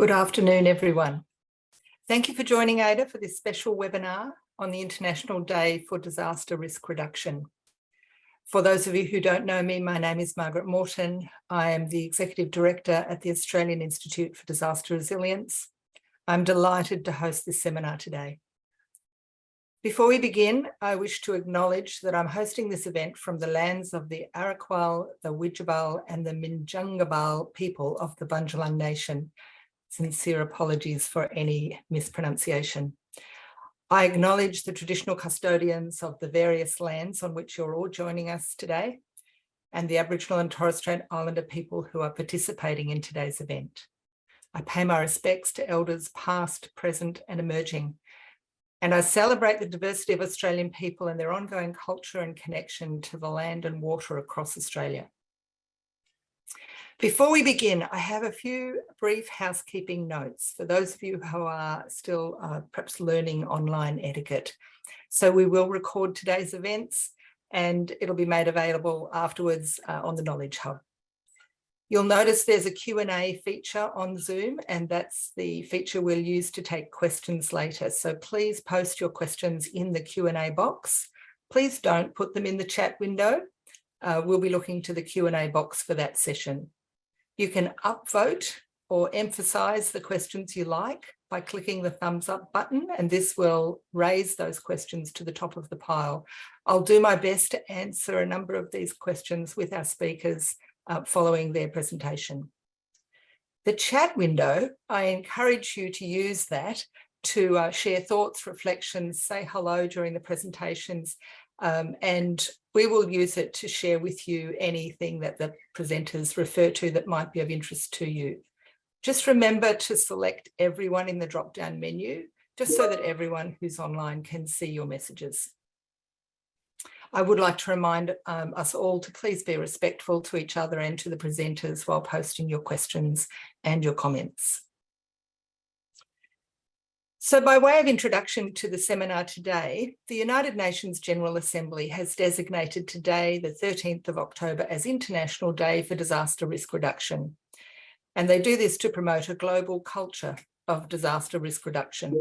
Good afternoon, everyone. Thank you for joining AIDA for this special webinar on the International Day for Disaster Risk Reduction. For those of you who don't know me, my name is Margaret Morton. I am the Executive Director at the Australian Institute for Disaster Resilience. I'm delighted to host this seminar today. Before we begin, I wish to acknowledge that I'm hosting this event from the lands of the Arakwal, the Widjabal and the Minjungabal people of the Bundjalung Nation. Sincere apologies for any mispronunciation. I acknowledge the traditional custodians of the various lands on which you're all joining us today and the Aboriginal and Torres Strait Islander people who are participating in today's event. I pay my respects to elders past, present and emerging, and I celebrate the diversity of Australian people and their ongoing culture and connection to the land and water across Australia. Before we begin, I have a few brief housekeeping notes for those of you who are still perhaps learning online etiquette. So we will record today's events and it'll be made available afterwards on the Knowledge Hub. You'll notice there's a Q&A feature on Zoom, and that's the feature we'll use to take questions later. So please post your questions in the Q&A box. Please don't put them in the chat window. We'll be looking to the Q&A box for that session. You can upvote or emphasise the questions you like by clicking the thumbs up button, and this will raise those questions to the top of the pile. I'll do my best to answer a number of these questions with our speakers following their presentation. The chat window, I encourage you to use that to share thoughts, reflections, say hello during the presentations, and we will use it to share with you anything that the presenters refer to that might be of interest to you. Just remember to select everyone in the drop-down menu, just so that everyone who's online can see your messages. I would like to remind us all to please be respectful to each other and to the presenters while posting your questions and your comments. So by way of introduction to the seminar today, the United Nations General Assembly has designated today, the 13th of October, as International Day for Disaster Risk Reduction. And they do this to promote a global culture of disaster risk reduction.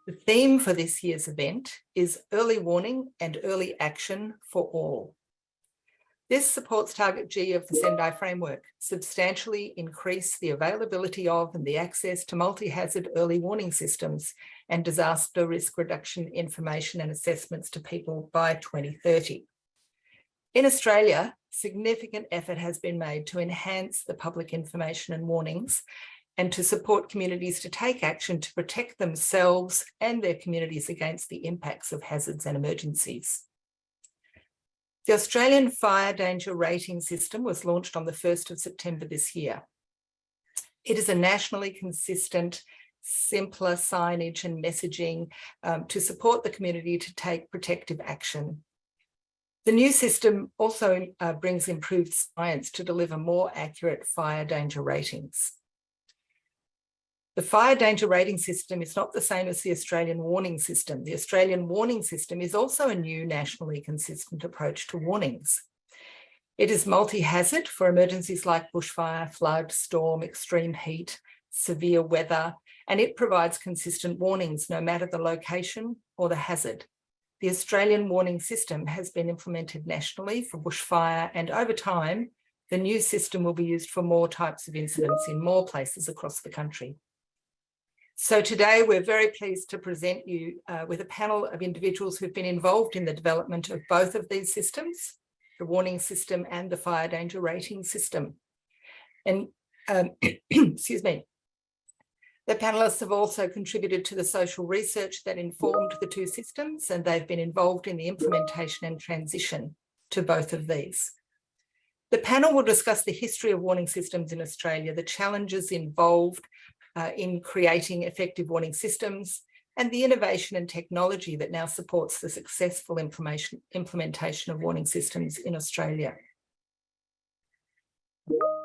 The theme for this year's event is Early Warning and Early Action for All. This supports Target G of the Sendai Framework, substantially increase the availability of and the access to multi-hazard early warning systems and disaster risk reduction information and assessments to people by 2030. In Australia, significant effort has been made to enhance the public information and warnings and to support communities to take action to protect themselves and their communities against the impacts of hazards and emergencies. The Australian Fire Danger Rating System was launched on the 1st of September this year. It is a nationally consistent, simpler signage and messaging to support the community to take protective action. The new system also brings improved science to deliver more accurate fire danger ratings. The Fire Danger Rating System is not the same as the Australian Warning System. The Australian Warning System is also a new nationally consistent approach to warnings. It is multi-hazard for emergencies like bushfire, flood, storm, extreme heat, severe weather, and it provides consistent warnings no matter the location or the hazard. The Australian Warning System has been implemented nationally for bushfire, and over time, the new system will be used for more types of incidents in more places across the country. So today we're very pleased to present you with a panel of individuals who've been involved in the development of both of these systems, the warning system and the fire danger rating system. And excuse me, the panelists have also contributed to the social research that informed the two systems, and they've been involved in the implementation and transition to both of these. The panel will discuss the history of warning systems in Australia, the challenges involved in creating effective warning systems, and the innovation and technology that now supports the successful implementation of warning systems in Australia.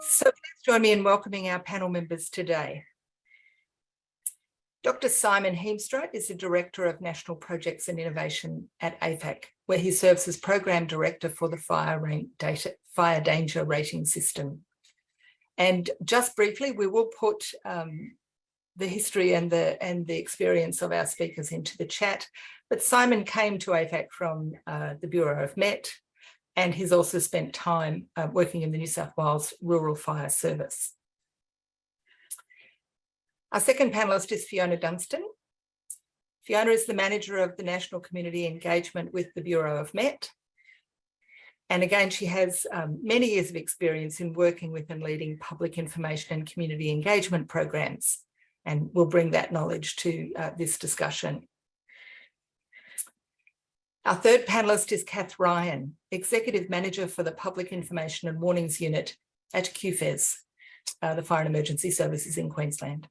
So please join me in welcoming our panel members today. Dr. Simon Heemstra is the Director of National Projects and Innovation at AFAC, where he serves as Program Director for the Fire Danger Rating System. And just briefly, we will put the history and the experience of our speakers into the chat. But Simon came to AFAC from the Bureau of Met, and he's also spent time working in the New South Wales Rural Fire Service. Our second panellist is Fiona Dunstan. Fiona is the manager of the National Community Engagement with the Bureau of Met. And again, she has many years of experience in working with and leading public information and community engagement programs, and will bring that knowledge to this discussion. Our third panellist is Kath Ryan, Executive Manager for the Public Information and Warnings Unit at QFES, the Fire and Emergency Services in Queensland.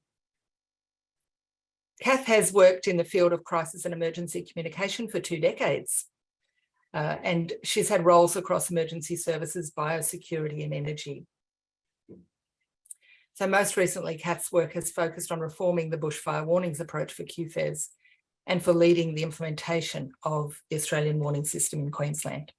Kath has worked in the field of crisis and emergency communication for 2 decades, and she's had roles across emergency services, biosecurity and energy. So most recently, Kath's work has focused on reforming the bushfire warnings approach for QFES and for leading the implementation of the Australian warning system in Queensland.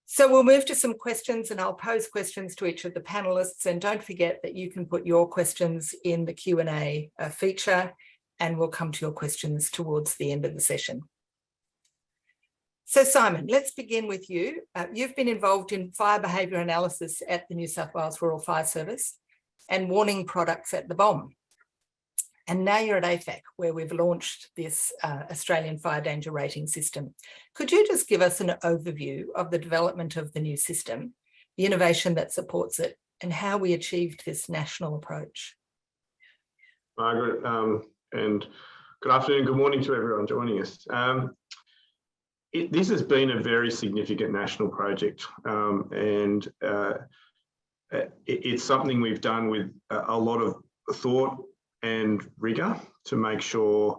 So we'll move to some questions, and I'll pose questions to each of the panellists, and don't forget that you can put your questions in the Q&A feature, and we'll come to your questions towards the end of the session. So Simon, let's begin with you. You've been involved in fire behaviour analysis at the New South Wales Rural Fire Service and warning products at the BOM. And now you're at AFAC, where we've launched this Australian Fire Danger Rating System. Could you just give us an overview of the development of the new system, the innovation that supports it, and how we achieved this national approach? Margaret, and good afternoon, good morning to everyone joining us. This has been a very significant national project, and it's something we've done with a lot of thought and rigour to make sure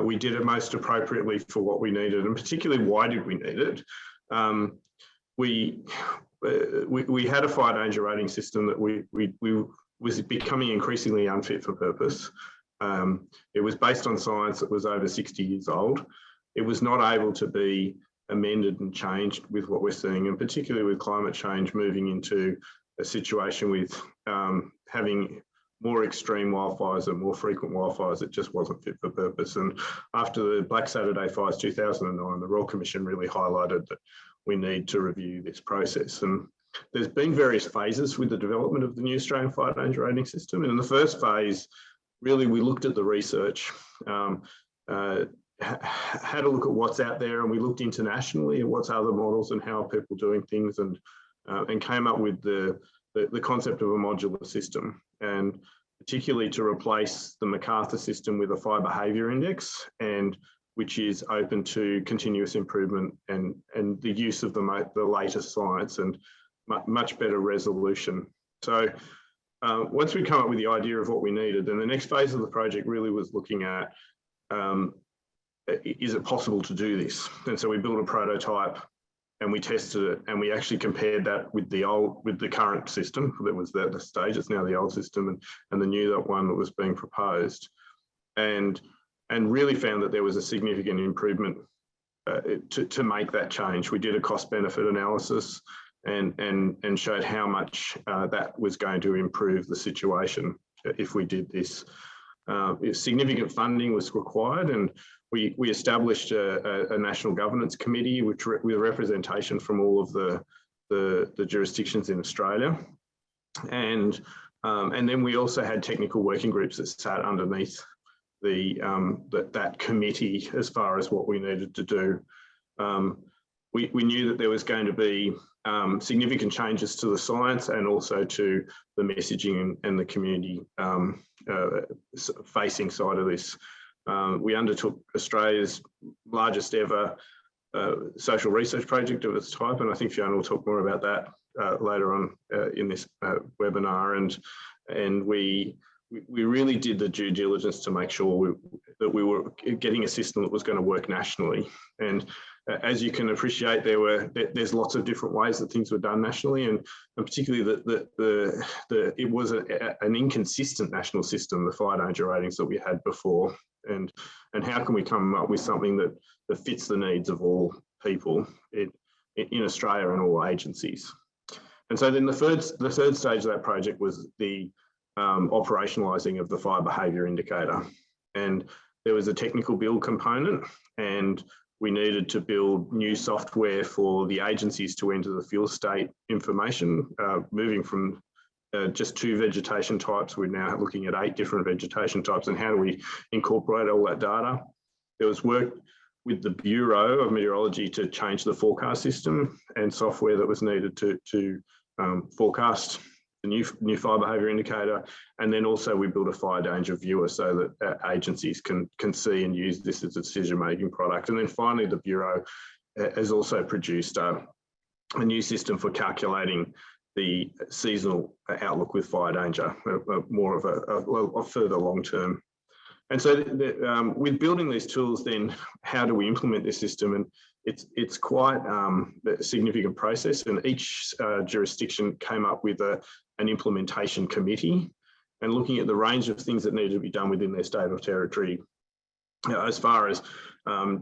we did it most appropriately for what we needed, and particularly why did we need it. We had a fire danger rating system that was becoming increasingly unfit for purpose. It was based on science that was over 60 years old. It was not able to be amended and changed with what we're seeing, and particularly with climate change moving into a situation with having more extreme wildfires and more frequent wildfires. It just wasn't fit for purpose. And after the Black Saturday fires 2009, the Royal Commission really highlighted that we need to review this process. And there's been various phases with the development of the new Australian Fire Danger Rating System. And in the first phase, really we looked at the research, had a look at what's out there, and we looked internationally at what's other models and how are people doing things, and came up with the concept of a modular system, and particularly to replace the MacArthur system with a fire behaviour index, and which is open to continuous improvement and the use of the latest science and much better resolution. So once we come up with the idea of what we needed, then the next phase of the project really was looking at is it possible to do this? And so we built a prototype and we tested it, and we actually compared that with the current system that was at the stage. It's now the old system, and the new one that was being proposed, and really found that there was a significant improvement to make that change. We did a cost benefit analysis and showed how much that was going to improve the situation if we did this. Significant funding was required, and we established a national governance committee with representation from all of the jurisdictions in Australia, and then we also had technical working groups that sat underneath that committee as far as what we needed to do. We knew that there was going to be significant changes to the science and also to the messaging and the community facing side of this. We undertook Australia's largest ever social research project of its type, and I think Fiona will talk more about that later on in this webinar. And we really did the due diligence to make sure that we were getting a system that was going to work nationally. And as you can appreciate, there's lots of different ways that things were done nationally, and particularly it was an inconsistent national system, the fire danger ratings that we had before. And how can we come up with something that fits the needs of all people in Australia and all agencies? And so then the third stage of that project was the operationalising of the fire behaviour indicator. And there was a technical build component, and we needed to build new software for the agencies to enter the fuel state information, moving from just 2 vegetation types. We're now looking at 8 different vegetation types, and how do we incorporate all that data? There was work with the Bureau of Meteorology to change the forecast system and software that was needed to forecast the new fire behaviour indicator. And then also we built a fire danger viewer so that agencies can see and use this as a decision-making product. And then finally, the Bureau has also produced a new system for calculating the seasonal outlook with fire danger, more of a further long-term. And so with building these tools, then how do we implement this system? And it's quite a significant process, and each jurisdiction came up with an implementation committee and looking at the range of things that need to be done within their state or territory, as far as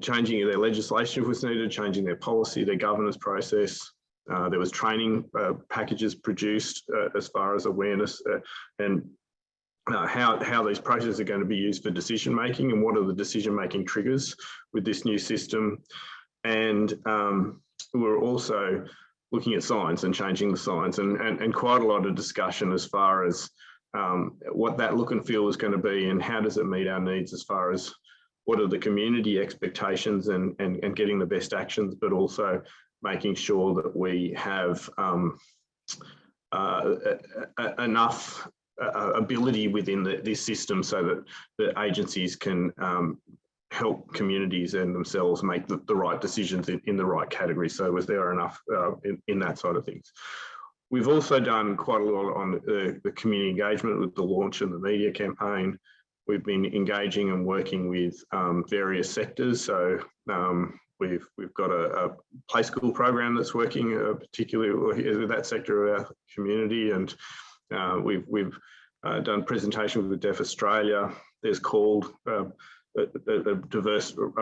changing their legislation if was needed, changing their policy, their governance process. There was training packages produced as far as awareness and how these processes are going to be used for decision making, and what are the decision making triggers with this new system. And we're also looking at signs and changing the signs, and quite a lot of discussion as far as what that look and feel is going to be, and how does it meet our needs as far as what are the community expectations, and getting the best actions, but also making sure that we have enough ability within this system so that the agencies can help communities and themselves make the right decisions in the right category. So was there enough in that side of things? We've also done quite a lot on the community engagement with the launch and the media campaign. We've been engaging and working with various sectors. So we've got a play school program that's working particularly with that sector of our community, and we've done presentations with Deaf Australia. There's called a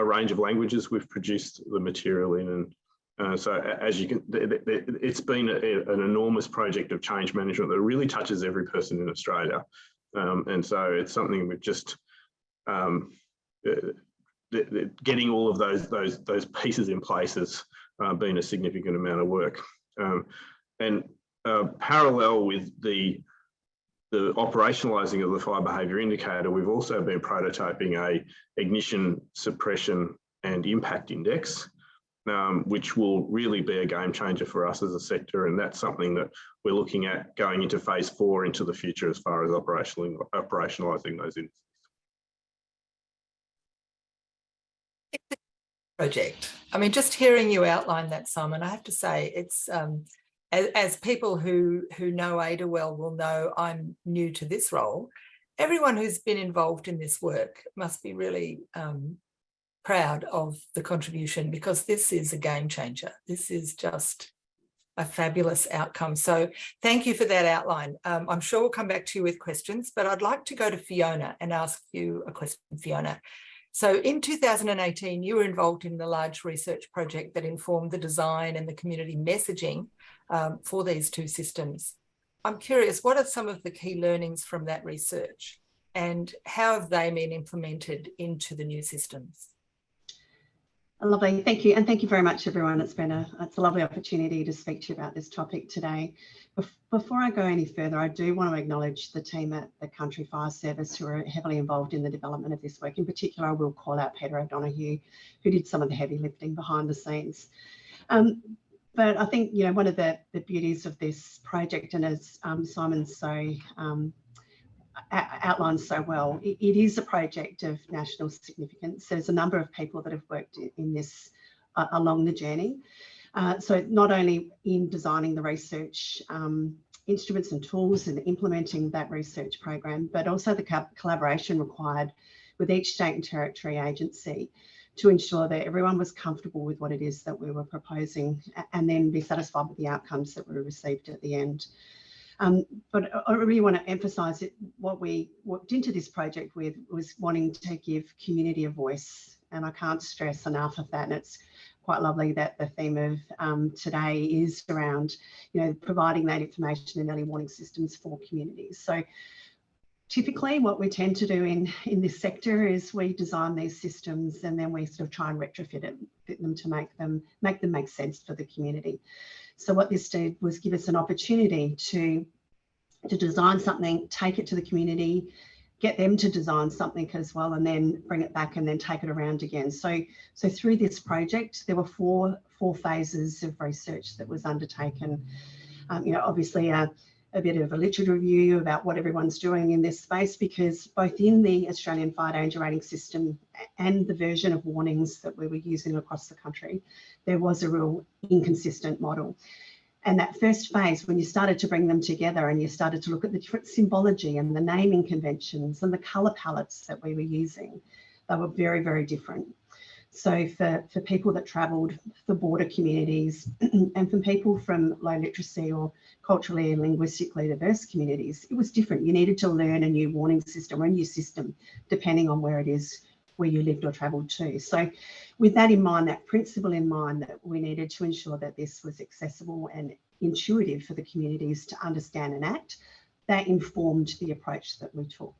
range of languages we've produced the material in, and so as you can, it's been an enormous project of change management that really touches every person in Australia, and so it's something we've just getting all of those pieces in place has been a significant amount of work, and parallel with the operationalising of the fire behaviour indicator, we've also been prototyping a ignition suppression and impact index, which will really be a game changer for us as a sector. And that's something that we're looking at going into phase 4 into the future as far as operationalising those indexes. Project. I mean, just hearing you outline that, Simon, I have to say it's as people who know Ada well will know, I'm new to this role. Everyone who's been involved in this work must be really proud of the contribution, because this is a game changer. This is just a fabulous outcome. So thank you for that outline. I'm sure we'll come back to you with questions, but I'd like to go to Fiona and ask you a question, Fiona. So in 2018, you were involved in the large research project that informed the design and the community messaging for these two systems. I'm curious, what are some of the key learnings from that research, and how have they been implemented into the new systems? Lovely, thank you. And thank you very much, everyone. It's a lovely opportunity to speak to you about this topic today. Before I go any further, I do want to acknowledge the team at the Country Fire Service who are heavily involved in the development of this work. In particular, I will call out Peter O'Donoghue, who did some of the heavy lifting behind the scenes. But I think, you know, one of the beauties of this project, and as Simon outlines so well, it is a project of national significance. There's a number of people that have worked in this along the journey. So not only in designing the research instruments and tools and implementing that research program, but also the collaboration required with each state and territory agency to ensure that everyone was comfortable with what it is that we were proposing, and then be satisfied with the outcomes that were received at the end. But I really want to emphasise that what we walked into this project with was wanting to give community a voice, and I can't stress enough of that. And it's quite lovely that the theme of today is around, you know, providing that information and early warning systems for communities. So Typically, what we tend to do in this sector is we design these systems and then we sort of try and retrofit them to make them make sense for the community. So what this did was give us an opportunity to design something, take it to the community, get them to design something as well, and then bring it back and then take it around again. So through this project, there were four phases of research that was undertaken. Obviously a bit of a literature review about what everyone's doing in this space, because both in the Australian Fire Danger Rating System and the version of warnings that we were using across the country, there was a real inconsistent model. And that first phase, when you started to bring them together and you started to look at the different symbology and the naming conventions and the colour palettes that we were using, they were very, very different. So for people that travelled, for border communities, and for people from low literacy or culturally and linguistically diverse communities, it was different. You needed to learn a new warning system or a new system, depending on where it is, where you lived or travelled to. So with that in mind, that principle in mind, that we needed to ensure that this was accessible and intuitive for the communities to understand and act, that informed the approach that we took.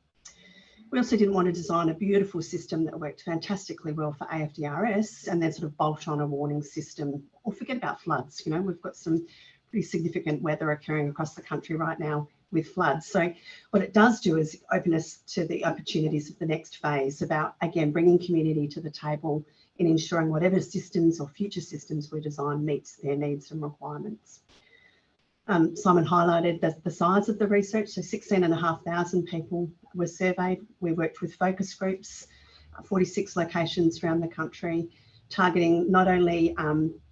We also didn't want to design a beautiful system that worked fantastically well for IDDRR and then sort of bolt on a warning system or forget about floods. We've got some pretty significant weather occurring across the country right now with floods. So what it does do is open us to the opportunities of the next phase about, again, bringing community to the table in ensuring whatever systems or future systems we design meets their needs and requirements. Simon highlighted the size of the research, so 16,500 people were surveyed. We worked with focus groups, 46 locations around the country, targeting not only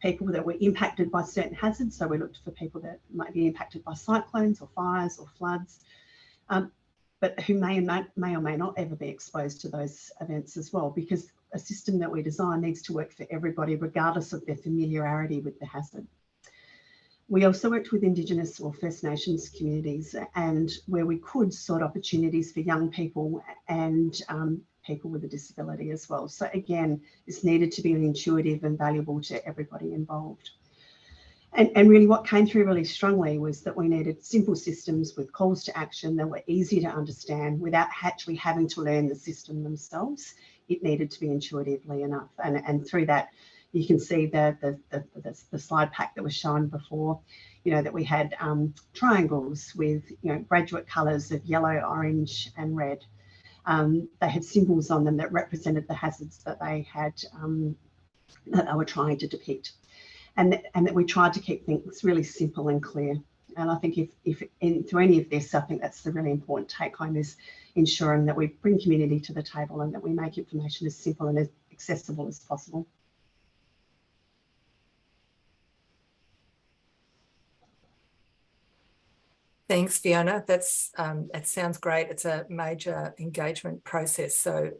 people that were impacted by certain hazards, so we looked for people that might be impacted by cyclones or fires or floods, but who may or may not ever be exposed to those events as well, because a system that we design needs to work for everybody, regardless of their familiarity with the hazard. We also worked with Indigenous or First Nations communities, and where we could, sought opportunities for young people and people with a disability as well. So again, this needed to be intuitive and valuable to everybody involved. And really what came through really strongly was that we needed simple systems with calls to action that were easy to understand without actually having to learn the system themselves. It needed to be intuitively enough. And through that, you can see the slide pack that was shown before, that we had triangles with, graduate colours of yellow, orange and red. They had symbols on them that represented the hazards that they had, that they were trying to depict. And that we tried to keep things really simple and clear. And I think if through any of this, I think that's the really important take home, is ensuring that we bring community to the table and that we make information as simple and as accessible as possible. Thanks, Fiona. That sounds great. It's a major engagement process. So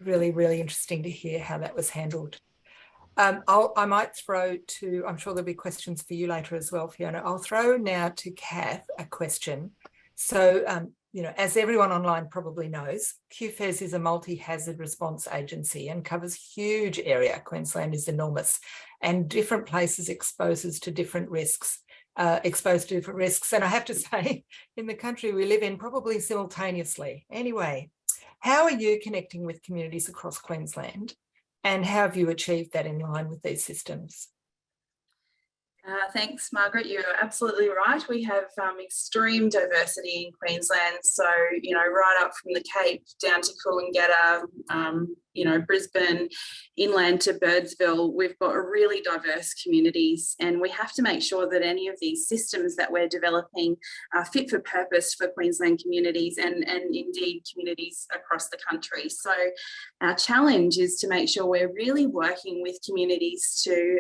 really, really interesting to hear how that was handled. I might throw to, I'm sure there'll be questions for you later as well, Fiona. I'll throw now to Kath a question. So, as everyone online probably knows, QFES is a multi-hazard response agency and covers huge area. Queensland is enormous, and different places exposed to different risks. And I have to say, in the country we live in, probably simultaneously. Anyway, how are you connecting with communities across Queensland, and how have you achieved that in line with these systems? Thanks, Margaret. You're absolutely right. We have extreme diversity in Queensland. So, right up from the Cape down to Coolangatta, Brisbane, inland to Birdsville, we've got really diverse communities, and we have to make sure that any of these systems that we're developing are fit for purpose for Queensland communities and indeed communities across the country. So our challenge is to make sure we're really working with communities to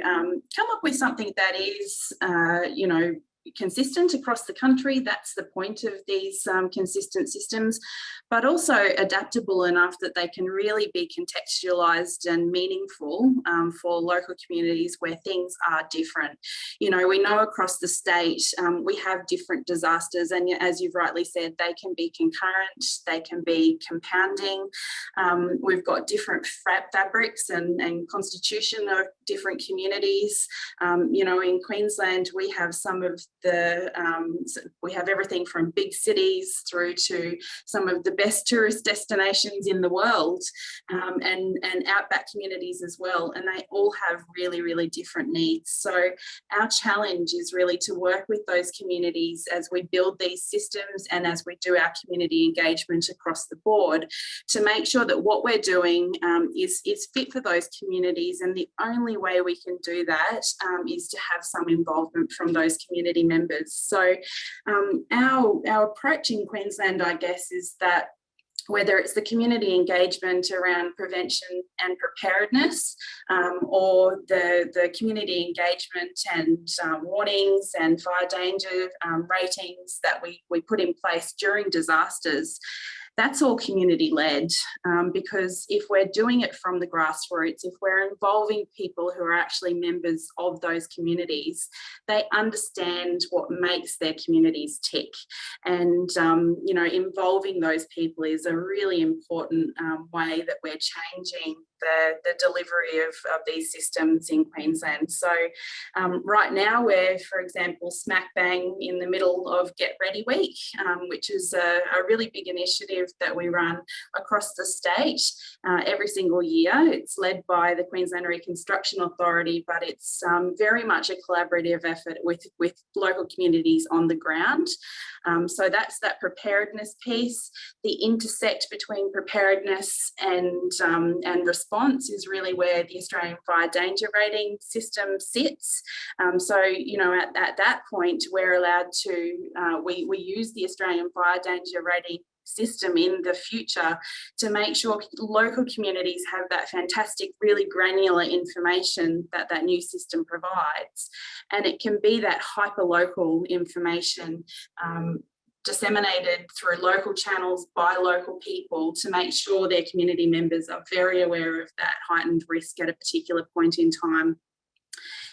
come up with something that is, consistent across the country. That's the point of these consistent systems, but also adaptable enough that they can really be contextualised and meaningful for local communities where things are different. We know across the state we have different disasters, and as you've rightly said, they can be concurrent, they can be compounding. We've got different fabrics and constitution of different communities. You know, in Queensland, we have some of the, we have everything from big cities through to some of the best tourist destinations in the world, and outback communities as well. And they all have really, really different needs. So our challenge is really to work with those communities as we build these systems and as we do our community engagement across the board, to make sure that what we're doing is fit for those communities. And the only way we can do that is to have some involvement from those community members. So our approach in Queensland, I guess, is that whether it's the community engagement around prevention and preparedness, or the community engagement and warnings and fire danger ratings that we put in place during disasters, that's all community led, because if we're doing it from the grassroots, if we're involving people who are actually members of those communities, they understand what makes their communities tick. And, you know, involving those people is a really important way that we're changing the delivery of these systems in Queensland. So right now we're, for example, smack bang in the middle of Get Ready Week, which is a really big initiative that we run across the state every single year. It's led by the Queensland Reconstruction Authority, but it's very much a collaborative effort with local communities on the ground. So that's that preparedness piece. The intersect between preparedness and response is really where the Australian Fire Danger Rating system sits. So, you know, at that point, we're allowed to, we use the Australian Fire Danger Rating system in the future to make sure local communities have that fantastic, really granular information that that new system provides. And it can be that hyper-local information disseminated through local channels by local people to make sure their community members are very aware of that heightened risk at a particular point in time.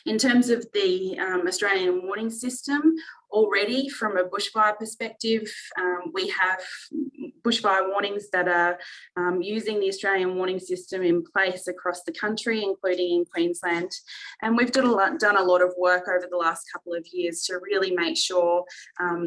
In terms of the Australian warning system, already from a bushfire perspective, we have bushfire warnings that are using the Australian warning system in place across the country, including in Queensland. And we've done a lot of work over the last couple of years to really make sure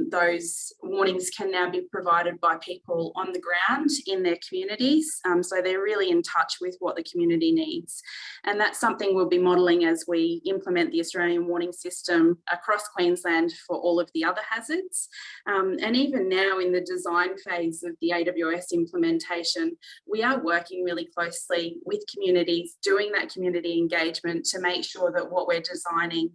those warnings can now be provided by people on the ground in their communities. So they're really in touch with what the community needs. And that's something we'll be modelling as we implement the Australian warning system across Queensland for all of the other hazards. And even now in the design phase of the AWS implementation, we are working really closely with communities, doing that community engagement to make sure that what we're designing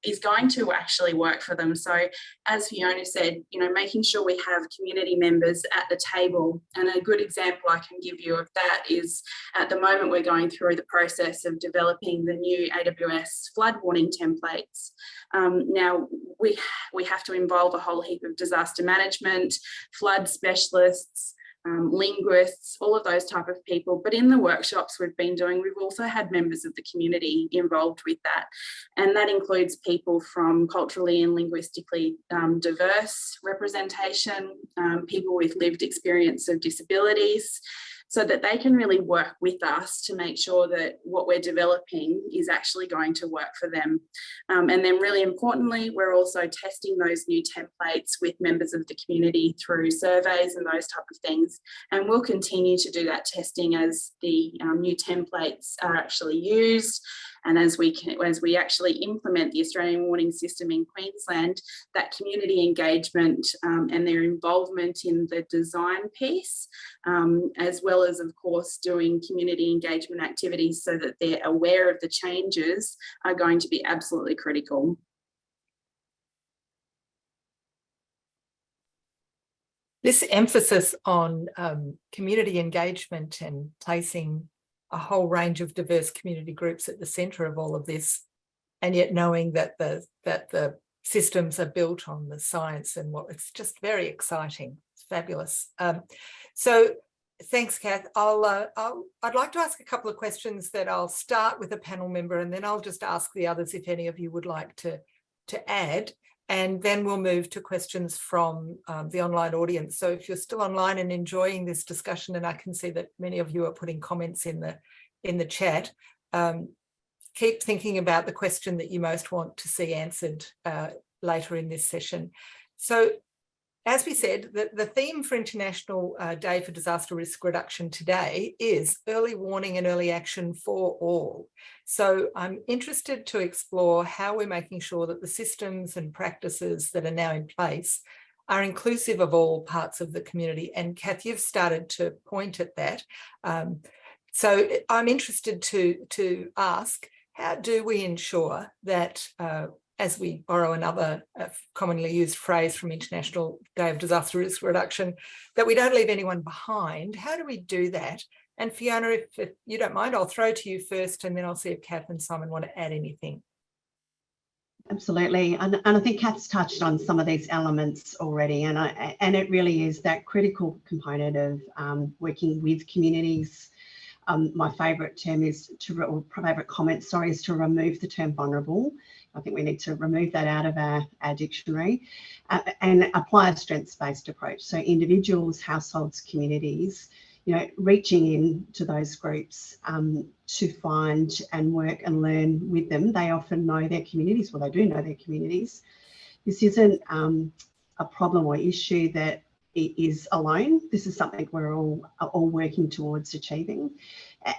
is going to actually work for them. So as Fiona said, you know, making sure we have community members at the table. And a good example I can give you of that is at the moment we're going through the process of developing the new AWS flood warning templates. Now we have to involve a whole heap of disaster management, flood specialists, linguists, all of those type of people. But in the workshops we've been doing, we've also had members of the community involved with that. And that includes people from culturally and linguistically diverse representation, people with lived experience of disabilities, so that they can really work with us to make sure that what we're developing is actually going to work for them. And then really importantly, we're also testing those new templates with members of the community through surveys and those type of things. And we'll continue to do that testing as the new templates are actually used. And as we actually implement the Australian warning system in Queensland, that community engagement and their involvement in the design piece, as well as, of course, doing community engagement activities so that they're aware of the changes, are going to be absolutely critical. This emphasis on community engagement and placing a whole range of diverse community groups at the centre of all of this, and yet knowing that the systems are built on the science and what, it's just very exciting. It's fabulous. So thanks, Kath. I'd like to ask a couple of questions that I'll start with a panel member, and then I'll just ask the others if any of you would like to add. And then we'll move to questions from the online audience. So if you're still online and enjoying this discussion, and I can see that many of you are putting comments in the chat, keep thinking about the question that you most want to see answered later in this session. So, as we said, the theme for International Day for Disaster Risk Reduction today is early warning and early action for all. So I'm interested to explore how we're making sure that the systems and practices that are now in place are inclusive of all parts of the community. And Kath, you've started to point at that. So I'm interested to ask, how do we ensure that as we borrow another commonly used phrase from International Day of Disaster Risk Reduction, that we don't leave anyone behind? How do we do that? And Fiona, if you don't mind, I'll throw to you first, and then I'll see if Kath and Simon want to add anything. Absolutely, and I think Kath's touched on some of these elements already, and it really is that critical component of working with communities. My favourite term is favourite comment, sorry, is to remove the term vulnerable. I think we need to remove that out of our dictionary and apply a strengths-based approach. So individuals, households, communities, reaching in to those groups to find and work and learn with them. They often know their communities, well, they do know their communities. This isn't a problem or issue that it is alone. This is something we're all working towards achieving,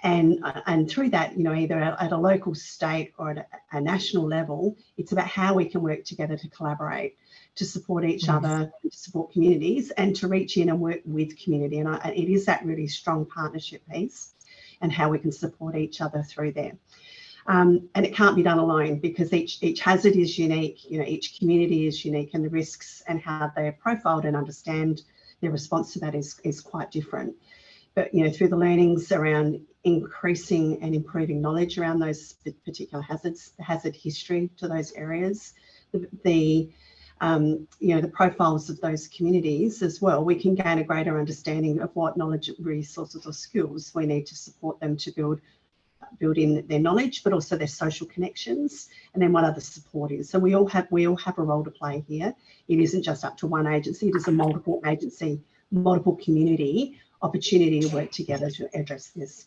and through that, either at a local, state, or at a national level, it's about how we can work together to collaborate, to support each other, to support communities, and to reach in and work with community. And it is that really strong partnership piece, and how we can support each other through there. And it can't be done alone, because each hazard is unique, each community is unique, and the risks and how they're profiled and understand their response to that is quite different. But through the learnings around increasing and improving knowledge around those particular hazards, the hazard history to those areas, the profiles of those communities as well, we can gain a greater understanding of what knowledge, resources, or skills we need to support them to build in their knowledge, but also their social connections, and then what other support is. So we all have a role to play here. It isn't just up to one agency, it is a multiple agency, multiple community opportunity to work together to address this.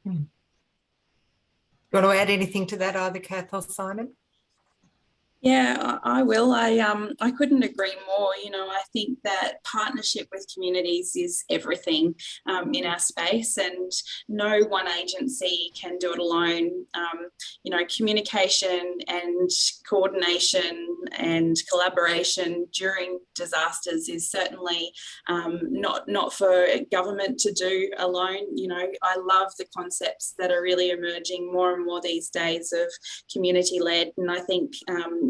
You want to add anything to that, either Kath or Simon? Yeah, I will. I couldn't agree more. I think that partnership with communities is everything in our space, and no one agency can do it alone. Communication and coordination and collaboration during disasters is certainly not for government to do alone. I love the concepts that are really emerging more and more these days of community-led, and I think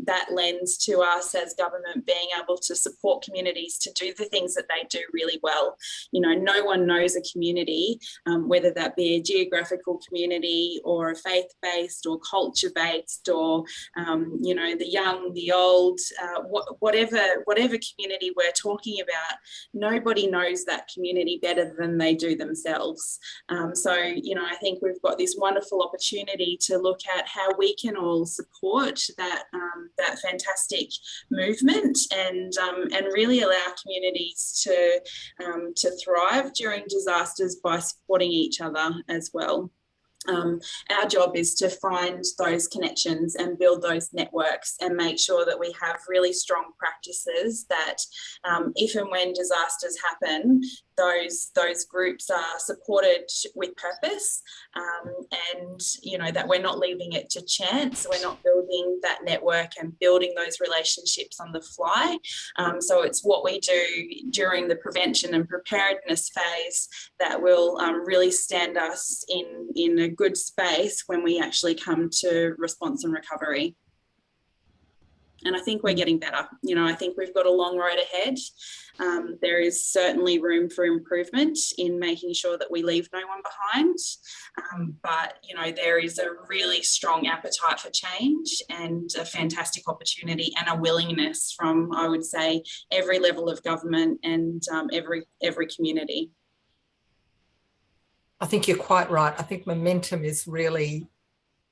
that lends to us as government being able to support communities to do the things that they do really well. No one knows a community, whether that be a geographical community or a faith-based or culture-based or, the young, the old, whatever community we're talking about, nobody knows that community better than they do themselves. I think we've got this wonderful opportunity to look at how we can all support that fantastic movement and really allow communities to thrive during disasters by supporting each other as well. Our job is to find those connections and build those networks and make sure that we have really strong practices that if and when disasters happen, those groups are supported with purpose, and that we're not leaving it to chance. We're not building that network and building those relationships on the fly. So it's what we do during the prevention and preparedness phase that will really stand us in a good space when we actually come to response and recovery. And I think we're getting better. I think we've got a long road ahead. There is certainly room for improvement in making sure that we leave no one behind. But there is a really strong appetite for change and a fantastic opportunity and a willingness from, I would say, every level of government and every community. I think you're quite right. I think momentum is really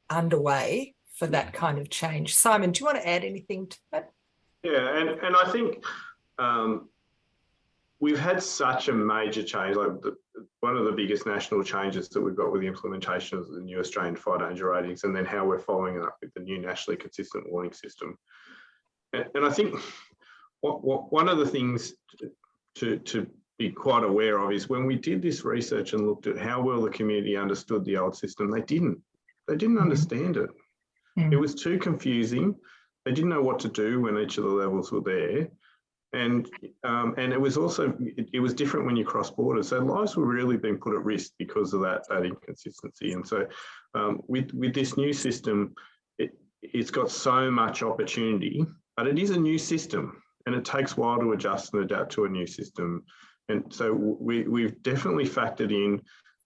underway for that kind of change. Simon, do you want to add anything to that? Yeah, and I think we've had such a major change. Like one of the biggest national changes that we've got with the implementation of the new Australian fire danger ratings, and then how we're following it up with the new nationally consistent warning system. And I think one of the things to be quite aware of is when we did this research and looked at how well the community understood the old system, they didn't understand it. It was too confusing. They didn't know what to do when each of the levels were there. And it was also, it was different when you cross borders. So lives were really being put at risk because of that inconsistency. And so with this new system, it's got so much opportunity, but it is a new system and it takes a while to adjust and adapt to a new system. And so we've definitely factored in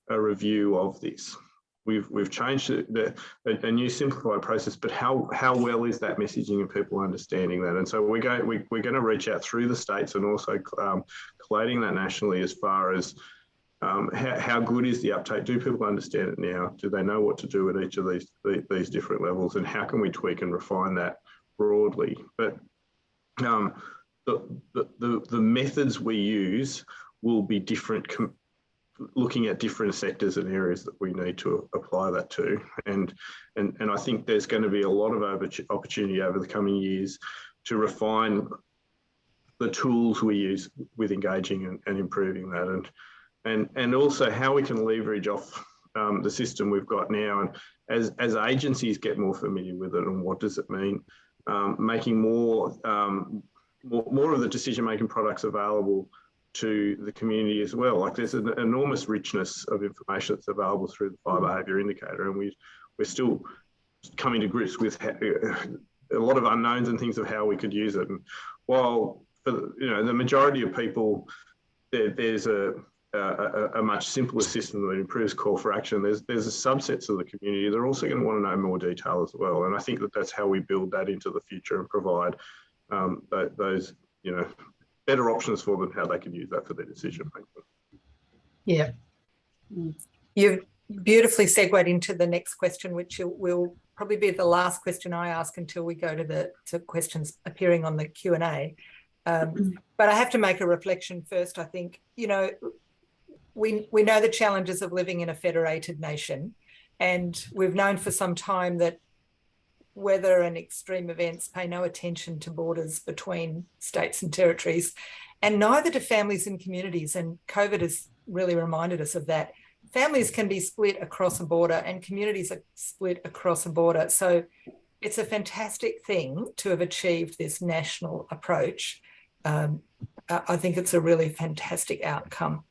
a review of this. We've changed a new simplified process, but how well is that messaging and people understanding that? And so we're going to reach out through the states and also collating that nationally as far as how good is the uptake? Do people understand it now? Do they know what to do at each of these different levels? And how can we tweak and refine that broadly? But the methods we use will be different, looking at different sectors and areas that we need to apply that to. And I think there's going to be a lot of opportunity over the coming years to refine the tools we use with engaging and improving that, and also how we can leverage off the system we've got now. And as agencies get more familiar with it and what does it mean, making more of the decision-making products available to the community as well. Like there's an enormous richness of information that's available through the fire behaviour indicator, and we're still coming to grips with a lot of unknowns and things of how we could use it. And while for the majority of people, there's a much simpler system that improves call for action. There's a subsets of the community that are also going to want to know more detail as well. And I think that's how we build that into the future and provide those better options for them, how they can use that for their decision making. Yeah. You've beautifully segued into the next question, which will probably be the last question I ask until we go to questions appearing on the Q&A. But I have to make a reflection first. I think, we know the challenges of living in a federated nation, and we've known for some time that weather and extreme events pay no attention to borders between states and territories, and neither do families and communities. And COVID has really reminded us of that. Families can be split across a border and communities are split across a border. So it's a fantastic thing to have achieved this national approach. I think it's a really fantastic outcome.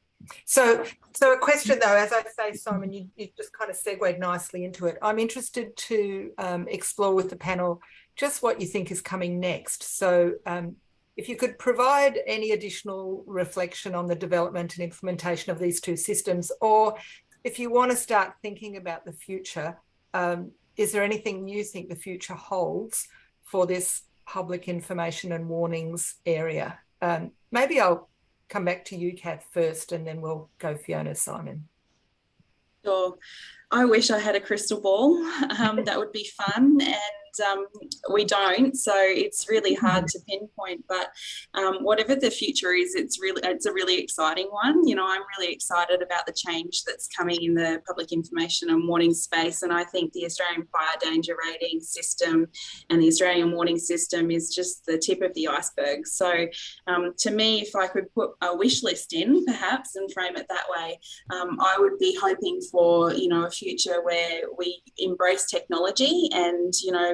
So a question though, as I say, Simon, you just kind of segued nicely into it. I'm interested to explore with the panel just what you think is coming next. So if you could provide any additional reflection on the development and implementation of these two systems, or if you want to start thinking about the future, is there anything you think the future holds for this public information and warnings area? Maybe I'll come back to you, Kath, first, and then we'll go Fiona, Simon. Sure. I wish I had a crystal ball. That would be fun, and we don't, so it's really hard to pinpoint. But whatever the future is, it's a really exciting one. I'm really excited about the change that's coming in the public information and warning space, and I think the Australian Fire Danger Rating System and the Australian Warning System is just the tip of the iceberg. So to me, if I could put a wish list in, perhaps, and frame it that way, I would be hoping for a future where we embrace technology, and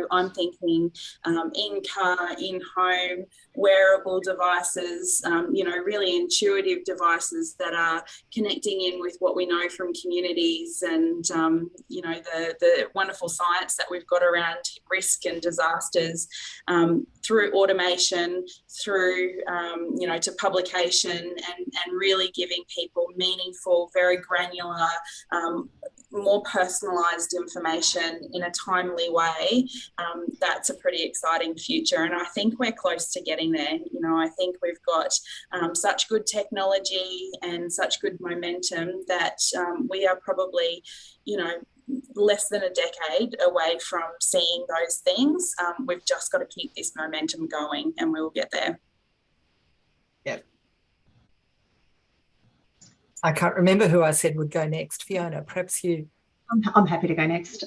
I'm thinking in car, in home, wearable devices, really intuitive devices that are connecting in with what we know from communities, and the wonderful science that we've got around risk and disasters, through automation, through to publication, and really giving people meaningful, very granular, more personalised information in a timely way. That's a pretty exciting future, and I think we're close to getting there. I think we've got such good technology and such good momentum that we are probably, less than a decade away from seeing those things. We've just got to keep this momentum going, and we'll get there. Yeah. I can't remember who I said would go next. Fiona, perhaps you. I'm happy to go next.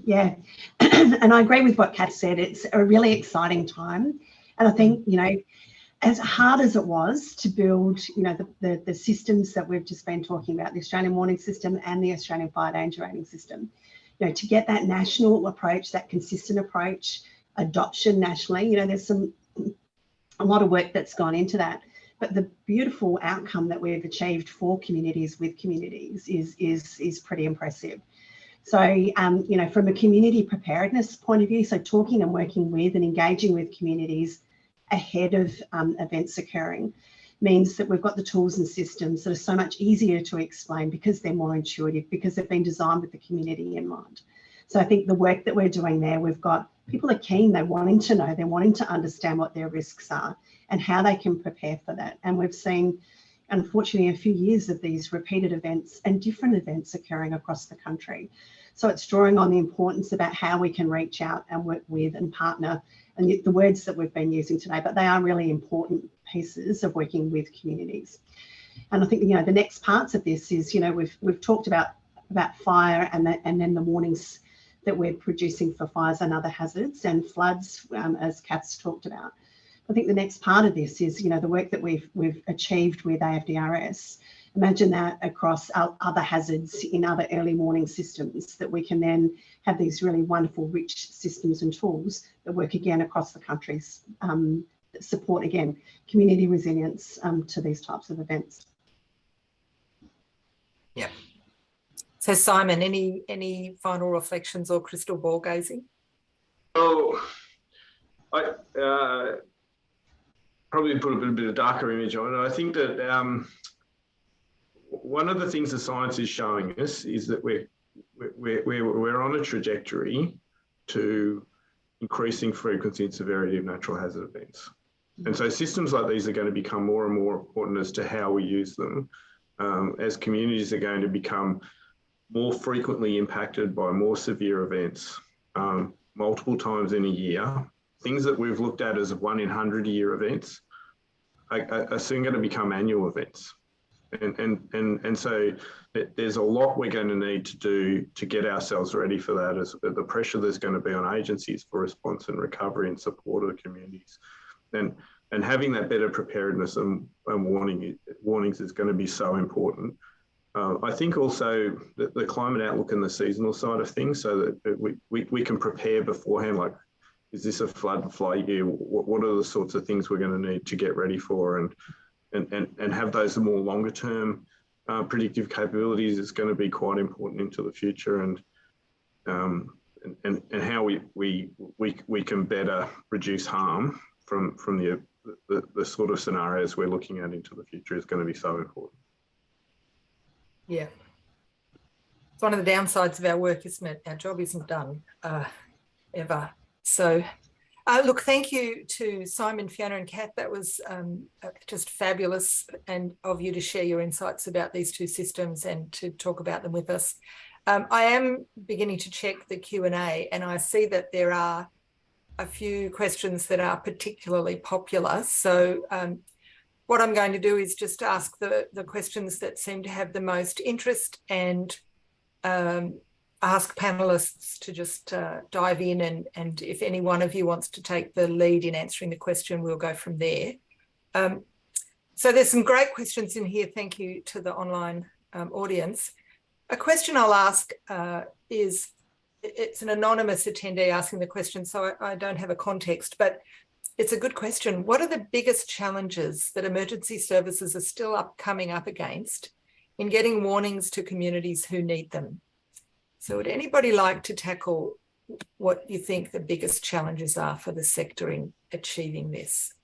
Yeah. And I agree with what Kath said. It's a really exciting time. And I think, you know, as hard as it was to build, you know, the systems that we've just been talking about, the Australian warning system and the Australian fire danger rating system, you know, to get that national approach, that consistent approach, adoption nationally, you know, there's a lot of work that's gone into that. But the beautiful outcome that we've achieved for communities with communities is pretty impressive. So, you know, from a community preparedness point of view, so talking and working with and engaging with communities ahead of events occurring means that we've got the tools and systems that are so much easier to explain because they're more intuitive, because they've been designed with the community in mind. So I think the work that we're doing there, we've got people are keen, they're wanting to know, they're wanting to understand what their risks are and how they can prepare for that. And we've seen, unfortunately, a few years of these repeated events and different events occurring across the country. So it's drawing on the importance about how we can reach out and work with and partner, and the words that we've been using today, but they are really important pieces of working with communities. And I think, you know, the next parts of this is, you know, we've talked about fire and then the warnings that we're producing for fires and other hazards and floods, as Kath's talked about. I think the next part of this is, you know, the work that we've achieved with IDDRR. Imagine that across other hazards in other early warning systems, that we can then have these really wonderful, rich systems and tools that work again across the countries, that support, again, community resilience to these types of events. Yeah. So Simon, any final reflections or crystal ball gazing? Oh, I probably put a bit of darker image on it. I think that one of the things the science is showing us is that we're on a trajectory to increasing frequency and severity of natural hazard events. And so systems like these are going to become more and more important as to how we use them, as communities are going to become more frequently impacted by more severe events, multiple times in a year. Things that we've looked at as 1 in 100-year events are soon going to become annual events. And so there's a lot we're going to need to do to get ourselves ready for that, as the pressure there's going to be on agencies for response and recovery and support of communities. And having that better preparedness and warnings is going to be so important. I think also that the climate outlook and the seasonal side of things, so that we can prepare beforehand, like, is this a flood and fly year? What are the sorts of things we're going to need to get ready for, and have those more longer term predictive capabilities is going to be quite important into the future, and how we can better reduce harm from the sort of scenarios we're looking at into the future is going to be so important. Yeah. It's one of the downsides of our work, isn't it? Our job isn't done ever. So look, thank you to Simon, Fiona and Kath. That was just fabulous, and of you to share your insights about these two systems and to talk about them with us. I am beginning to check the Q&A, and I see that there are a few questions that are particularly popular. So what I'm going to do is just ask the questions that seem to have the most interest, and ask panelists to just dive in, and if any one of you wants to take the lead in answering the question, we'll go from there. So there's some great questions in here. Thank you to the online audience. A question I'll ask is, it's an anonymous attendee asking the question, so I don't have a context, but it's a good question. What are the biggest challenges that emergency services are still coming up against in getting warnings to communities who need them? So would anybody like to tackle what you think the biggest challenges are for the sector in achieving this?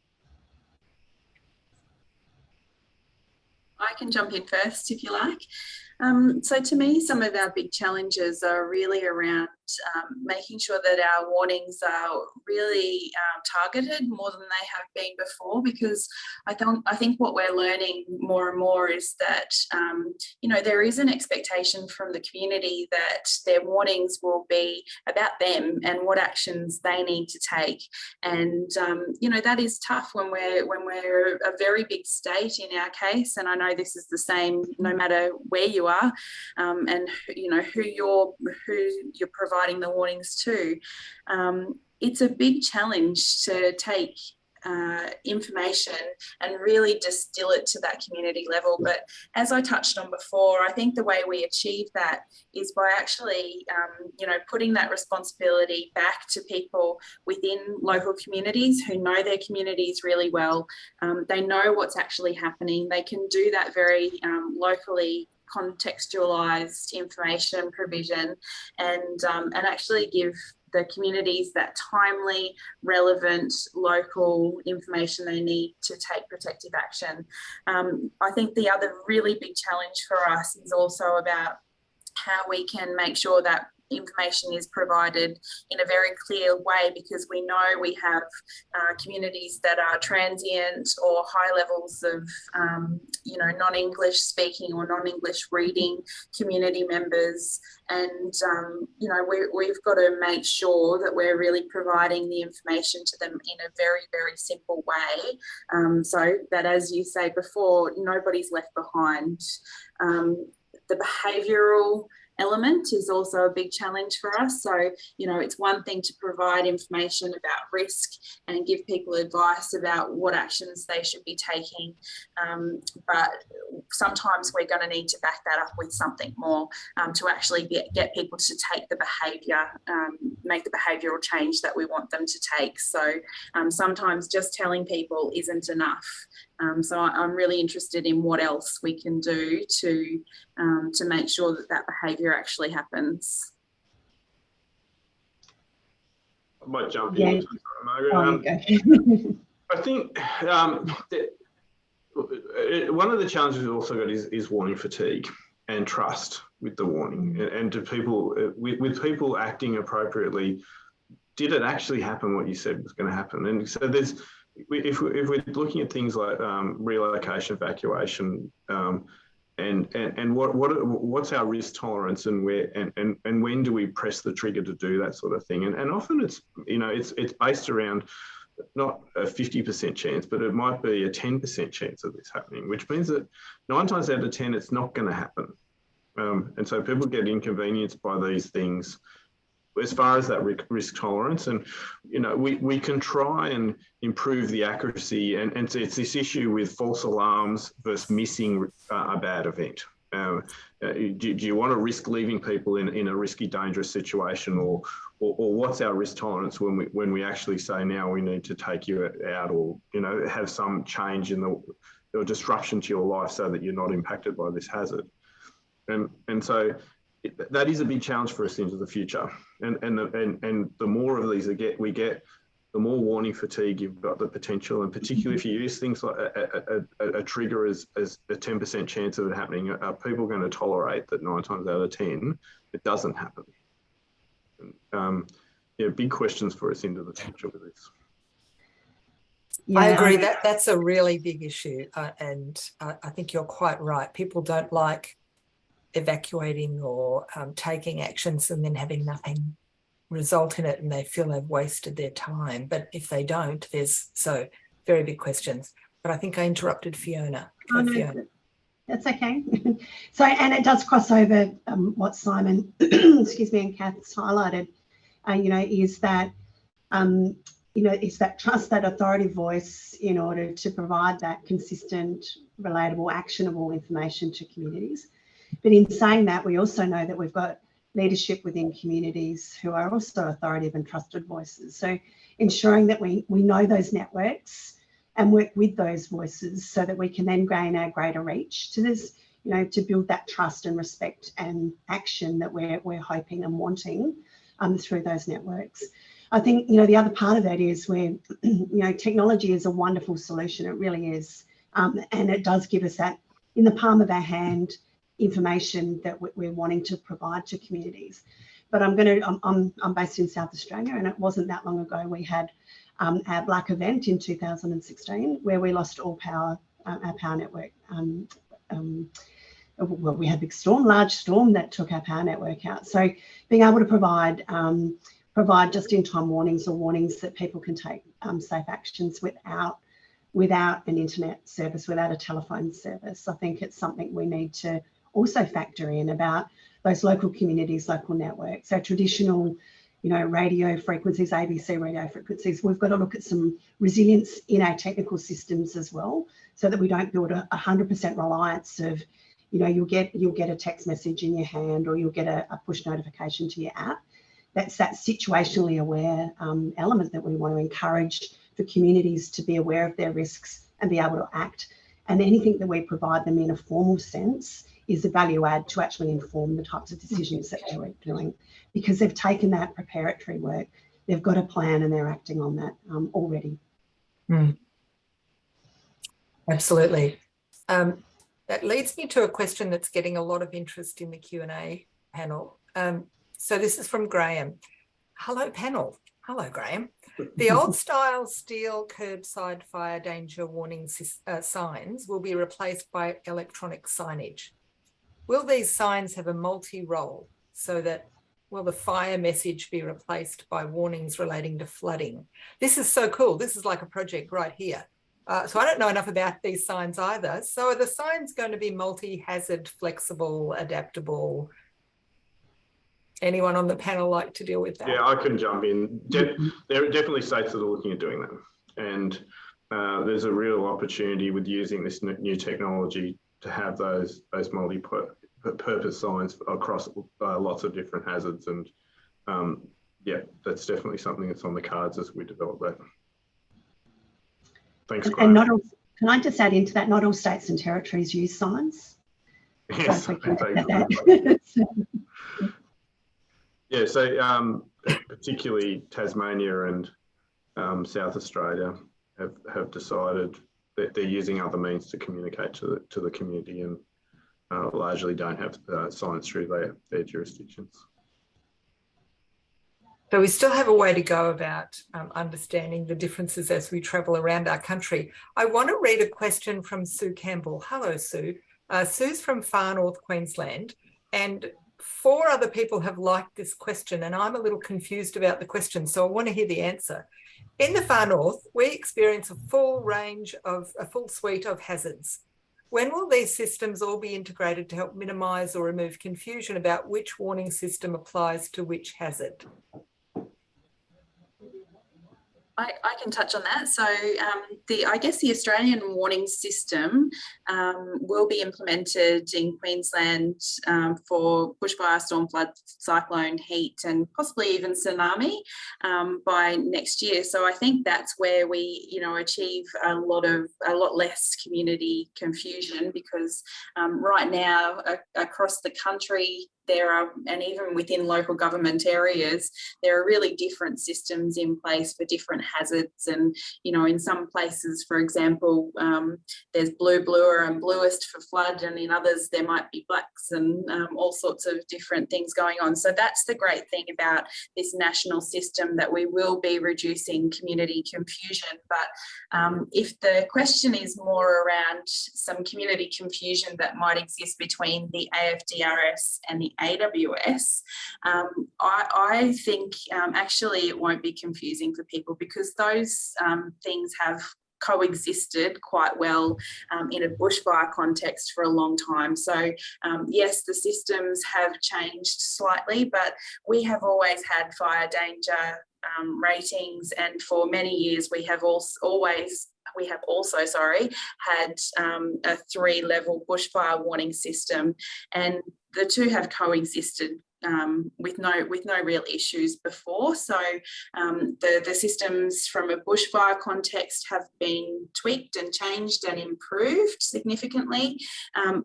I can jump in first if you like. So to me, some of our big challenges are really around making sure that our warnings are really targeted more than they have been before, because I think what we're learning more and more is that you know, there is an expectation from the community that their warnings will be about them and what actions they need to take, and you know, that is tough when we're a very big state in our case, and I know this is the same no matter where you are, and you know who you're providing the warnings to. It's a big challenge to take information and really distill it to that community level. But as I touched on before, I think the way we achieve that is by actually, you know, putting that responsibility back to people within local communities who know their communities really well. They know what's actually happening. They can do that very locally contextualized information provision, and actually give the communities that timely, relevant, local information they need to take protective action. I think the other really big challenge for us is also about how we can make sure that information is provided in a very clear way, because we know we have communities that are transient or high levels of you know, non-English speaking or non-English reading community members, and you know, we've got to make sure that we're really providing the information to them in a very, very simple way, so that, as you say before, nobody's left behind. The behavioural element is also a big challenge for us. So, you know, it's one thing to provide information about risk and give people advice about what actions they should be taking, but sometimes we're going to need to back that up with something more to actually get people to take the behaviour, make the behavioural change that we want them to take. So sometimes just telling people isn't enough. So I'm really interested in what else we can do to make sure that that behaviour actually happens. I might jump Yeah. in. Margaret. I think one of the challenges we've also got is warning fatigue and trust with the warning, and to people, with people acting appropriately. Did it actually happen what you said was going to happen? And so there's, if we're looking at things like relocation, evacuation, and what's our risk tolerance, and where and when do we press the trigger to do that sort of thing? And often it's, you know, it's based around not a 50% chance, but it might be a 10% chance of this happening, which means that 9 times out of 10 it's not going to happen. And so people get inconvenienced by these things as far as that risk tolerance. And, you know, we can try and improve the accuracy, and it's this issue with false alarms versus missing a bad event. Do you want to risk leaving people in a risky, dangerous situation, or what's our risk tolerance when we actually say, now we need to take you out, or, you know, have some change in the disruption to your life so that you're not impacted by this hazard. And so that is a big challenge for us into the future. And the more of these we get, the more warning fatigue you've got the potential. And particularly if you use things like a trigger as a 10% chance of it happening, are people going to tolerate that 9 times out of 10 it doesn't happen? Yeah, big questions for us into the future with this. Yeah. I agree that that's a really big issue, and I think you're quite right. People don't like evacuating or taking actions and then having nothing result in it, and they feel they've wasted their time. But if they don't, there's very big questions. But I think I interrupted Fiona. Fiona. That's okay. So, and it does cross over what Simon, excuse me, and Kath's highlighted. You know, is that you know, it's that trust, that authority voice in order to provide that consistent, relatable, actionable information to communities. But in saying that, we also know that we've got leadership within communities who are also authoritative and trusted voices. So ensuring that we know those networks and work with those voices so that we can then gain our greater reach to this, you know, to build that trust and respect and action that we're hoping and wanting through those networks. I think, you know, the other part of that is where, you know, technology is a wonderful solution. It really is. And it does give us that in the palm of our hand information that we're wanting to provide to communities. But I'm based in South Australia, and it wasn't that long ago we had our Black event in 2016 where we lost all power, our power network. Well, we had a big storm, large storm that took our power network out. So being able to provide just-in-time warnings, or warnings that people can take safe actions without an internet service, without a telephone service. I think it's something we need to also factor in about those local communities, local networks. So traditional, radio frequencies, ABC radio frequencies, we've got to look at some resilience in our technical systems as well, so that we don't build a 100% reliance of, you'll get a text message in your hand, or you'll get a push notification to your app. That's that situationally aware element that we want to encourage for communities to be aware of their risks and be able to act. And anything that we provide them in a formal sense is a value add to actually inform the types of decisions that they're doing, because they've taken that preparatory work, they've got a plan, and they're acting on that already. Absolutely. That leads me to a question that's getting a lot of interest in the Q&A panel. So this is from Graham. Hello, panel. Hello, Graham. The old-style steel curbside fire danger warning signs will be replaced by electronic signage. Will these signs have a multi-role, so that, will the fire message be replaced by warnings relating to flooding? This is so cool. This is like a project right here. So I don't know enough about these signs either. So are the signs going to be multi-hazard, flexible, adaptable? Anyone on the panel like to deal with that? Yeah, I can jump in. There are definitely states that are looking at doing that. And there's a real opportunity with using this new technology to have those multi-purpose signs across lots of different hazards. And yeah, that's definitely something that's on the cards as we develop that. Thanks, and not all, can I just add into that, not all states and territories use signs? Yes, so yeah, so particularly Tasmania and South Australia have decided that they're using other means to communicate to the community, and largely don't have signs through their jurisdictions. So we still have a way to go about understanding the differences as we travel around our country. I want to read a question from Sue Campbell. Hello, Sue. Sue's from far north Queensland, and 4 other people have liked this question, and I'm a little confused about the question, so I want to hear the answer. In the far north, we experience a full suite of hazards. When will these systems all be integrated to help minimise or remove confusion about which warning system applies to which hazard? I can touch on that. So I guess the Australian warning system will be implemented in Queensland for bushfire, storm, flood, cyclone, heat, and possibly even tsunami by next year. So I think that's where we, achieve a lot less community confusion, because right now across the country, there are, and even within local government areas, there are really different systems in place for different hazards. And, in some places, for example, there's bluer and bluest for flood, and in others there might be blacks and all sorts of different things going on. So that's the great thing about this national system, that we will be reducing community confusion. But if the question is more around some community confusion that might exist between the IDDRR and the AWS, I think actually it won't be confusing for people, because those things have coexisted quite well in a bushfire context for a long time. So yes, the systems have changed slightly, but we have always had fire danger ratings, and for many years we have also had a 3-level bushfire warning system, and the two have coexisted with no real issues before. So the systems from a bushfire context have been tweaked and changed and improved significantly,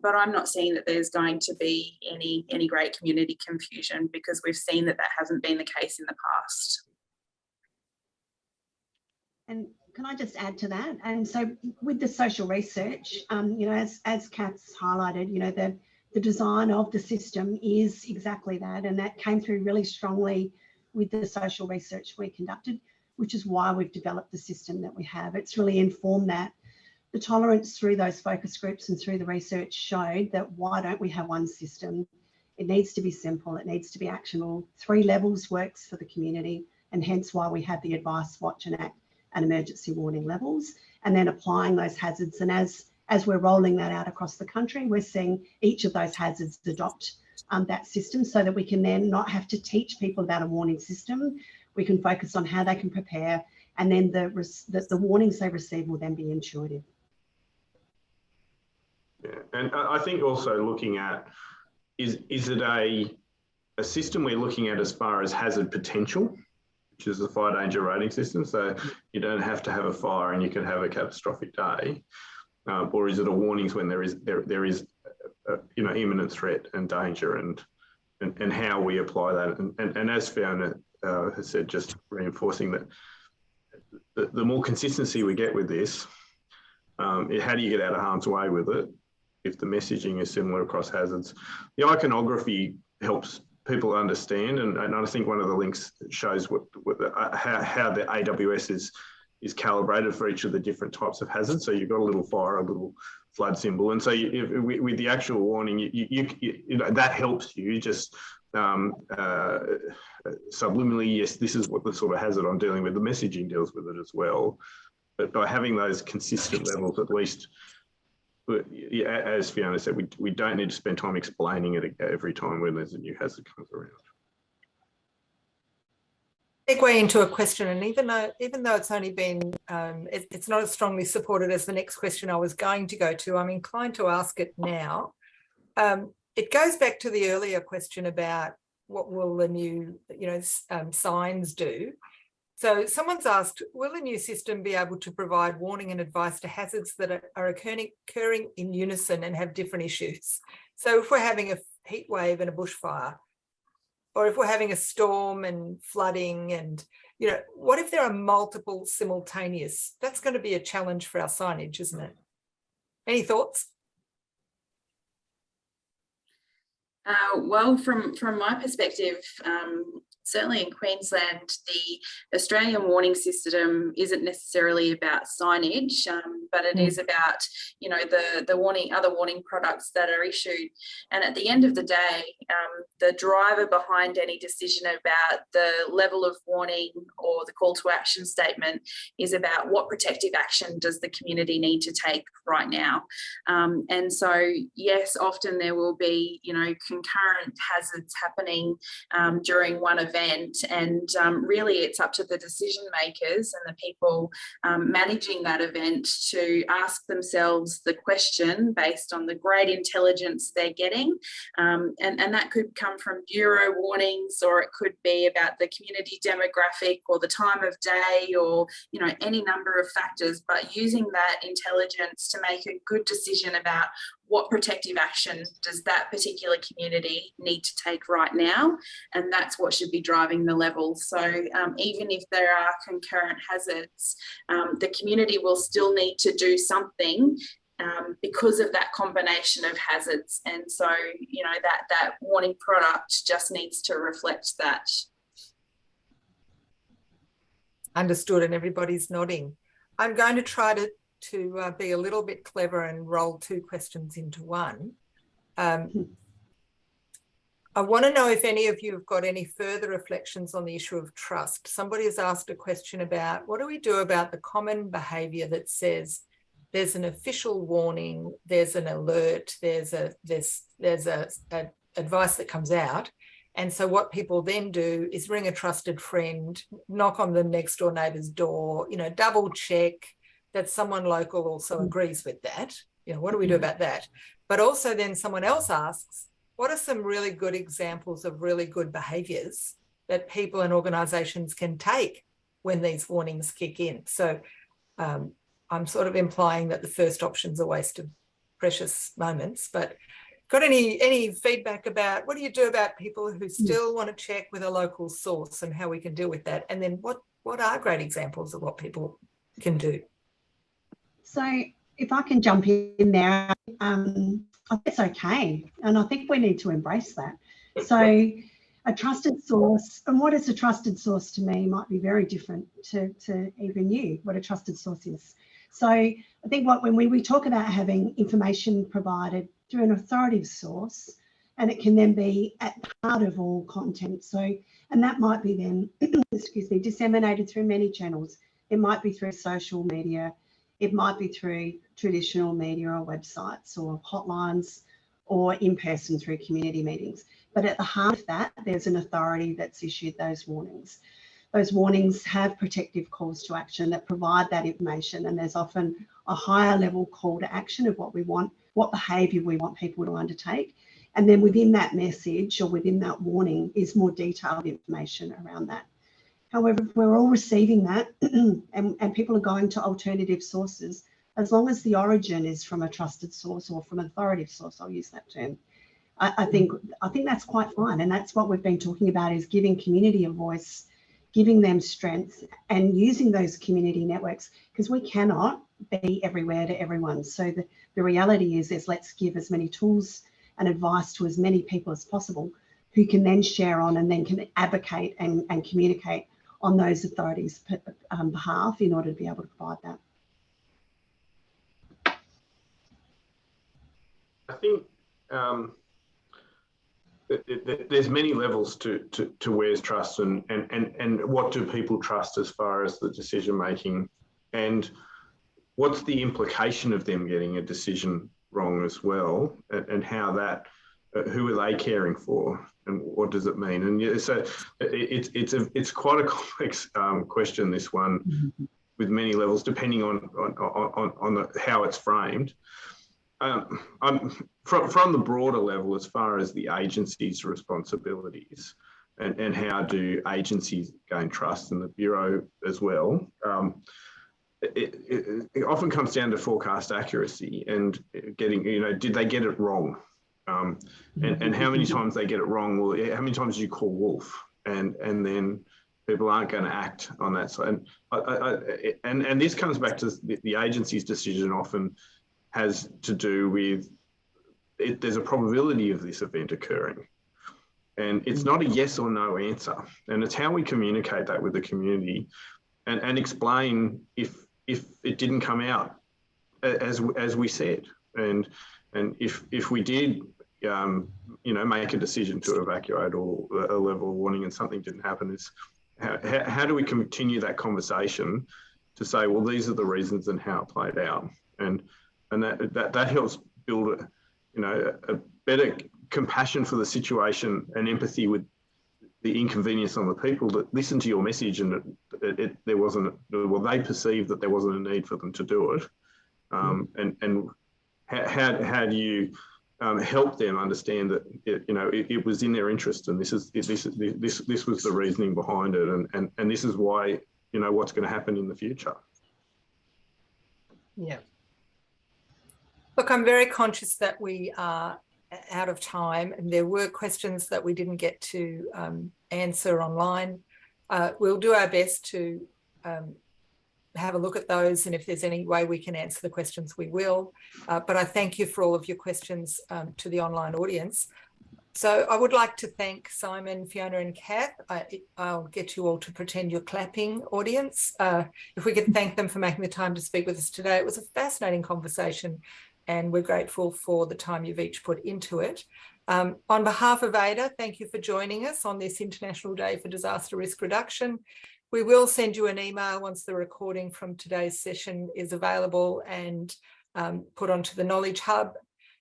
but I'm not seeing that there's going to be any great community confusion, because we've seen that hasn't been the case in the past. And can I just add to that? And so with the social research, as Kath's highlighted, the design of the system is exactly that, and that came through really strongly with the social research we conducted, which is why we've developed the system that we have. It's really informed that. The tolerance through those focus groups and through the research showed that why don't we have one system? It needs to be simple, it needs to be actionable. 3 levels works for the community, and hence why we have the advice, watch and act and emergency warning levels, and then applying those hazards. And as we're rolling that out across the country, we're seeing each of those hazards adopt that system, so that we can then not have to teach people about a warning system. We can focus on how they can prepare, and then the warnings they receive will then be intuitive. Yeah, and I think also looking at, is it a system we're looking at as far as hazard potential, which is the fire danger rating system, so you don't have to have a fire and you can have a catastrophic day, or is it a warnings when there is imminent threat and danger, and how we apply that, and as Fiona has said, just reinforcing that the more consistency we get with this, how do you get out of harm's way with it if the messaging is similar across hazards? The iconography helps people understand, and I think one of the links shows how the AWS is calibrated for each of the different types of hazards. So you've got a little fire, a little flood symbol, and so with the actual warning, you know, that helps you just subliminally, yes, this is what the sort of hazard I'm dealing with. The messaging deals with it as well, but by having those consistent levels, at least, as Fiona said, we don't need to spend time explaining it every time when there's a new hazard comes around. Segue into a question, and even though it's only been, it's not as strongly supported as the next question I was going to go to, I'm inclined to ask it now. It goes back to the earlier question about what will the new, signs do. So someone's asked, will a new system be able to provide warning and advice to hazards that are occurring in unison and have different issues? So if we're having a heat wave and a bushfire, or if we're having a storm and flooding, and, what if there are multiple simultaneous? That's going to be a challenge for our signage, isn't it? Any thoughts? Well, from my perspective, certainly in Queensland, the Australian warning system isn't necessarily about signage, but it is about, the other warning products that are issued. And at the end of the day, the driver behind any decision about the level of warning or the call to action statement is about what protective action does the community need to take right now. And so, yes, often there will be, concurrent hazards happening during one event, and really it's up to the decision makers and the people managing that event to ask themselves the question based on the great intelligence they're getting, and that could come from bureau warnings, or it could be about the community demographic or the time of day, or any number of factors, but using that intelligence to make a good decision about what protective action does that particular community need to take right now, and that's what should be driving the level. So even if there are concurrent hazards, the community will still need to do something because of that combination of hazards, and so that warning product just needs to reflect that. Understood, and everybody's nodding. I'm going to try to be a little bit clever and roll 2 questions into one. I want to know if any of you have got any further reflections on the issue of trust. Somebody has asked a question about, what do we do about the common behaviour that says there's an official warning, there's an alert, there's a advice that comes out, and so what people then do is ring a trusted friend, knock on the next door neighbour's door, double check that someone local also agrees with that. What do we do about that? But also then someone else asks, what are some really good examples of really good behaviours that people and organisations can take when these warnings kick in? So I'm sort of implying that the first option's a waste of precious moments, but got any feedback about what do you do about people who still want to check with a local source and how we can deal with that? And then what are great examples of what people can do? So if I can jump in there, I think it's okay. And I think we need to embrace that. So a trusted source, and what is a trusted source to me might be very different to even you, what a trusted source is. So I think when we talk about having information provided through an authoritative source, and it can then be at part of all content. So, and that might be then, excuse me, disseminated through many channels. It might be through social media. It might be through traditional media or websites or hotlines, or in person through community meetings. But at the heart of that, there's an authority that's issued those warnings. Those warnings have protective calls to action that provide that information, and there's often a higher level call to action of what we want, what behaviour we want people to undertake. And then within that message or within that warning is more detailed information around that. However, if we're all receiving that and people are going to alternative sources, as long as the origin is from a trusted source or from an authoritative source, I'll use that term, I think that's quite fine. And that's what we've been talking about, is giving community a voice, giving them strength, and using those community networks, because we cannot be everywhere to everyone. So the reality is let's give as many tools and advice to as many people as possible, who can then share on and then can advocate and communicate on those authorities' behalf in order to be able to provide that. I think there's many levels to where's trust and what do people trust as far as the decision making, and what's the implication of them getting a decision wrong as well, and how that, who are they caring for, and what does it mean? And so it's quite a complex question, this one, with many levels depending on how it's framed. From the broader level, as far as the agency's responsibilities and how do agencies gain trust, and the Bureau as well, it often comes down to forecast accuracy and getting, did they get it wrong? And how many times they get it wrong? Well, how many times do you call wolf? And then people aren't going to act on that side. And this comes back to the agency's decision often has to do with there's a probability of this event occurring. And it's not a yes or no answer. And it's how we communicate that with the community and explain if it didn't come out as we said. And if we did, make a decision to evacuate or a level of warning and something didn't happen, is how do we continue that conversation to say, well, these are the reasons and how it played out. And that helps build a better compassion for the situation and empathy with the inconvenience on the people that listen to your message, and they perceived that there wasn't a need for them to do it. And how do you help them understand that it was in their interest, and this was the reasoning behind it, and this is why what's going to happen in the future. Yeah. Look, I'm very conscious that we are out of time, and there were questions that we didn't get to answer online. We'll do our best to have a look at those, and if there's any way we can answer the questions, we will. But I thank you for all of your questions to the online audience. So I would like to thank Simon, Fiona and Kath. I'll get you all to pretend you're clapping, audience. If we could thank them for making the time to speak with us today. It was a fascinating conversation, and we're grateful for the time you've each put into it. On behalf of AIDA, thank you for joining us on this International Day for Disaster Risk Reduction. We will send you an email once the recording from today's session is available and put onto the Knowledge Hub,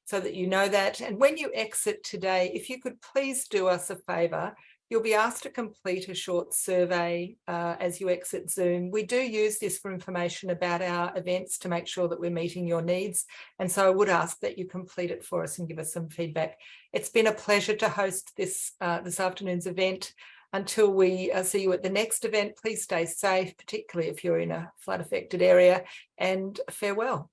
so that you know that. And when you exit today, if you could please do us a favour, you'll be asked to complete a short survey as you exit Zoom. We do use this for information about our events to make sure that we're meeting your needs. And so I would ask that you complete it for us and give us some feedback. It's been a pleasure to host this afternoon's event. Until we see you at the next event, please stay safe, particularly if you're in a flood affected area, and farewell.